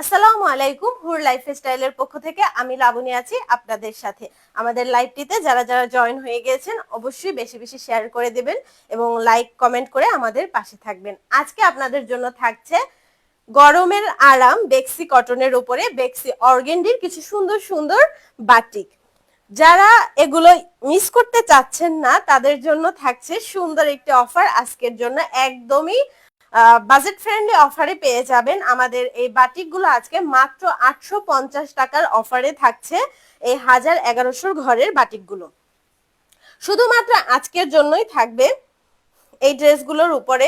আসসালামু আলাইকুম। হুর লাইফস্টাইলের পক্ষ থেকে আমি লাবণী আছি আপনাদের সাথে। আমাদের লাইভটিতে যারা যারা জয়েন হয়ে গিয়েছেন অবশ্যই বেশি বেশি শেয়ার করে দিবেন এবং লাইক কমেন্ট করে আমাদের পাশে থাকবেন। আজকে আপনাদের জন্য থাকছে গরমের আরাম বেক্সি কটনের উপরে বেক্সি অর্গেন্ডির কিছু সুন্দর সুন্দর বাটিক। যারা এগুলো মিস করতে চাচ্ছেন না তাদের জন্য থাকছে সুন্দর একটি অফার। আজকের জন্য একদমই বাজেট ফ্রেন্ডলি অফারে পেয়ে যাবেন আমাদের এই বাটিকগুলো আজকে মাত্র 850 টাকার অফারে থাকছে এই 1100 ঘরের বাটিকগুলো। শুধুমাত্র আজকের জন্যই থাকবে এই ড্রেসগুলোর উপরে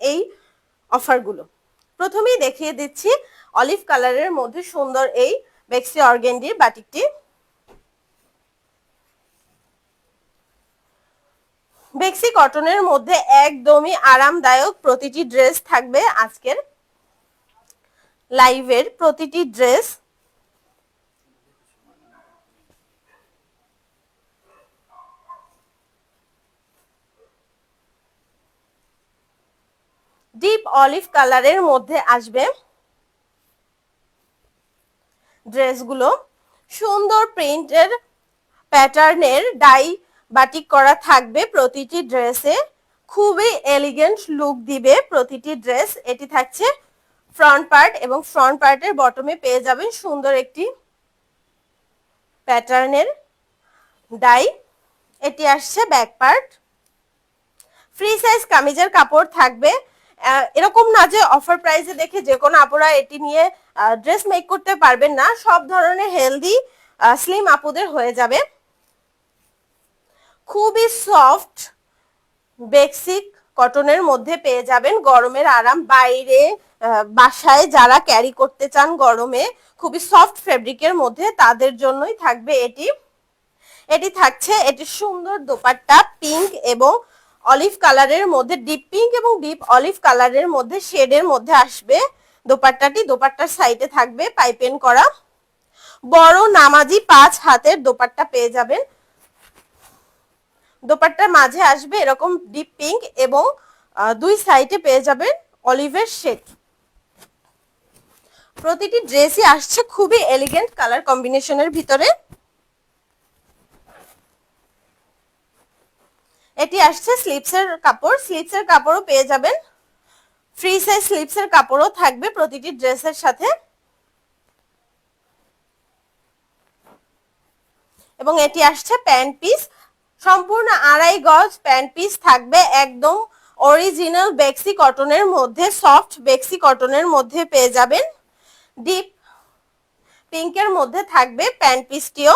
এই অফারগুলো। প্রথমেই দেখিয়ে দিচ্ছি অলিভ কালারের মধ্যে সুন্দর এই বেক্সি অর্গেন্ডির বাটিকটি। বেক্সি কটনের মধ্যে একদমই আরামদায়ক প্রতিটি ড্রেস থাকবে আজকের লাইভের প্রতিটি ড্রেস। ডিপ অলিভ কালারের মধ্যে আসবে ড্রেসগুলো। সুন্দর প্রিন্টের প্যাটার্নের ডাই বাটিক করা থাকবে প্রতিটি ড্রেসে। খুবই এলিগেন্ট লুক দিবে প্রতিটি ড্রেস। এটি থাকছে ফ্রন্ট পার্ট এবং ফ্রন্ট পার্টের বটমে পেয়ে যাবেন সুন্দর একটি প্যাটার্নের ডাই। এটি আসছে ব্যাক পার্ট। ফ্রি সাইজ কামিজের কাপড় থাকবে। এরকম না যে অফার প্রাইসে দেখে যে কোনো আপুরা এটি নিয়ে ড্রেস মেক করতে পারবেন না, সব ধরনের হেলদি স্লিম আপুদের হয়ে যাবে। খুবই সফট বেক্সিক কটনের মধ্যে পেয়ে যাবেন। গরমের আরাম, বাইরে বাসায় যারা ক্যারি করতে চান গরমে খুবই সফট ফেব্রিকের মধ্যে তাদের জন্যই থাকবে এটি। এটি থাকছে এটি সুন্দর দোপাট্টা পিঙ্ক এবং অলিভ কালারের মধ্যে, ডিপ পিঙ্ক এবং ডিপ অলিভ কালারের মধ্যে শেডের মধ্যে আসবে দোপাট্টাটি। দোপাট্টার সাইডে থাকবে পাইপেন করা বড় নামাজি 5 হাতের দোপাট্টা পেয়ে যাবেন। দোপাট্টার মাঝে আসবে এরকম ডিপ পিঙ্ক এবং দুই সাইডে পেয়ে যাবেন অলিভের শেড। প্রতিটি ড্রেসই আসছে খুবই এলিগেন্ট কালার কম্বিনেশনের ভিতরে। এটি আসছে স্লিপসের কাপড়। স্লিপসের কাপড়ও পেয়ে যাবেন। ফ্রি সাইজ স্লিপসের কাপড়ও থাকবে প্রতিটি ড্রেসের সাথে। এবং এটি আসছে প্যান্ট পিস। সম্পূর্ণ 2.5 গজ প্যান্ট পিস থাকবে। একদম অরিজিনাল বেক্সি কটনের মধ্যে, সফট বেক্সি কটনের মধ্যে পেয়ে যাবেন। ডিপ পিঙ্কের মধ্যে থাকবে প্যান্ট পিসটিও।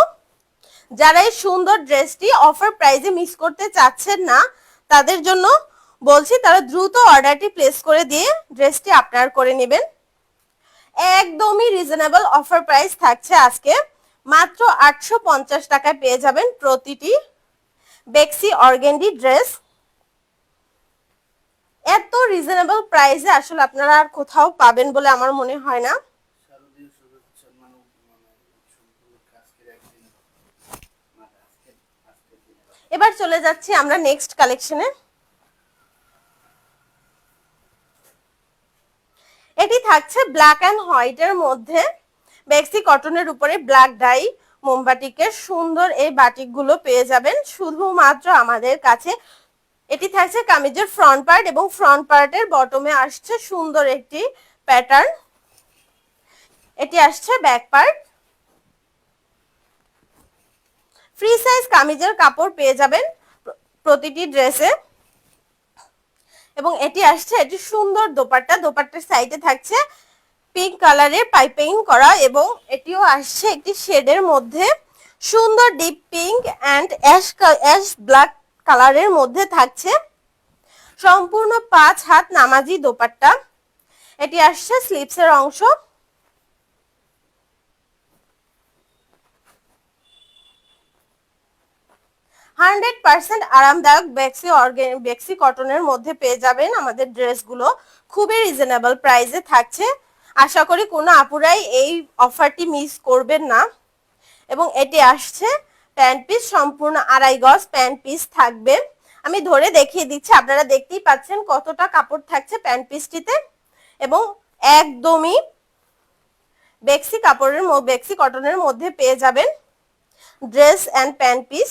যারা এই সুন্দর ড্রেসটি অফার প্রাইসে মিস করতে চাচ্ছেন না তাদের জন্য বলছি তারা দ্রুত অর্ডারটি প্লেস করে দিয়ে ড্রেসটি আপনার করে নেবেন। একদমই রিজনেবল অফার প্রাইস থাকছে আজকে। মাত্র 850 টাকায় পেয়ে যাবেন প্রতিটি বেক্সি অর্গেন্ডি ড্রেস। এত রিজনেবল প্রাইসে আসলে আপনারা আর কোথাও পাবেন বলে আমার মনে হয় না। এবার চলে যাচ্ছি আমরা নেক্সট কালেকশনে। এটি থাকছে ব্ল্যাক অ্যান্ড হোয়াইটের মধ্যে বেক্সি কটনের উপরে ব্ল্যাক ডাই মোমবাটিকের সুন্দর এই বাটিকগুলো পেয়ে যাবেন শুধুমাত্র আমাদের কাছে। এটি থাকছে কামিজের ফ্রন্ট পার্ট এবং ফ্রন্ট পার্টের বটমে আসছে সুন্দর একটি প্যাটার্ন। এটি আসছে ব্যাক পার্ট। ফ্রি সাইজ কামিজের কাপড় পেয়ে যাবেন প্রতিটি ড্রেসে। এবং এটি আসছে এটি সুন্দর দোপাট্টা। দোপাট্টার সাইডে থাকছে পিঙ্ক কালারের পাইপিং করা এবং এটিও আসছে একটি শেডের মধ্যে সুন্দর deep pink and ash black কালারের মধ্যে থাকছে। সম্পূর্ণ 5 হাত নামাজি দোপাট্টা। এটি আসছে স্লিপসের অংশ। হান্ড্রেড % আরামদায়ক বেক্সি কটনের মধ্যে পেয়ে যাবেন আমাদের ড্রেসগুলো। খুবই রিজনেবল প্রাইসে থাকছে। আশা করি কোনো আপুরাই এই অফারটি মিস করবেন না। এবং এটি আসছে প্যান্ট পিস। সম্পূর্ণ 2.5 গজ প্যান্ট পিস থাকবে। আমি ধরে দেখিয়ে দিচ্ছি, আপনারা দেখতেই পাচ্ছেন কতটা কাপড় থাকছে প্যান্ট পিসটিতে। এবং একদমই বেক্সি কাপড়ের বেক্সি কটনের মধ্যে পেয়ে যাবেন ড্রেস অ্যান্ড প্যান্ট পিস।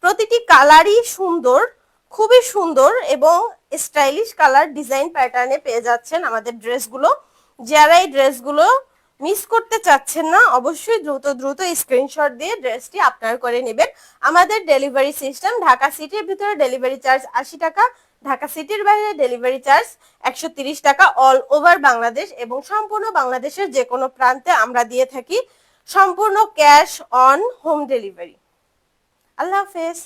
প্রতিটি কালারই সুন্দর, খুবই সুন্দর এবং স্টাইলিশ কালার ডিজাইন প্যাটার্নে পেয়ে যাচ্ছেন আমাদের ড্রেসগুলো। যারা এই ড্রেসগুলো মিস করতে চাচ্ছেন না, অবশ্যই দ্রুত দ্রুত স্ক্রিনশট দিয়ে ড্রেসটি আপনার করে নেবেন। আমাদের ডেলিভারি সিস্টেম, ঢাকা সিটির ভিতরে ডেলিভারি চার্জ 80 টাকা, ঢাকা সিটির বাইরে ডেলিভারি চার্জ 130 টাকা, অল ওভার বাংলাদেশ এবং সম্পূর্ণ বাংলাদেশের যে কোনো প্রান্তে আমরা দিয়ে থাকি সম্পূর্ণ ক্যাশ অন হোম ডেলিভারি। আল্লাহ হাফেজ।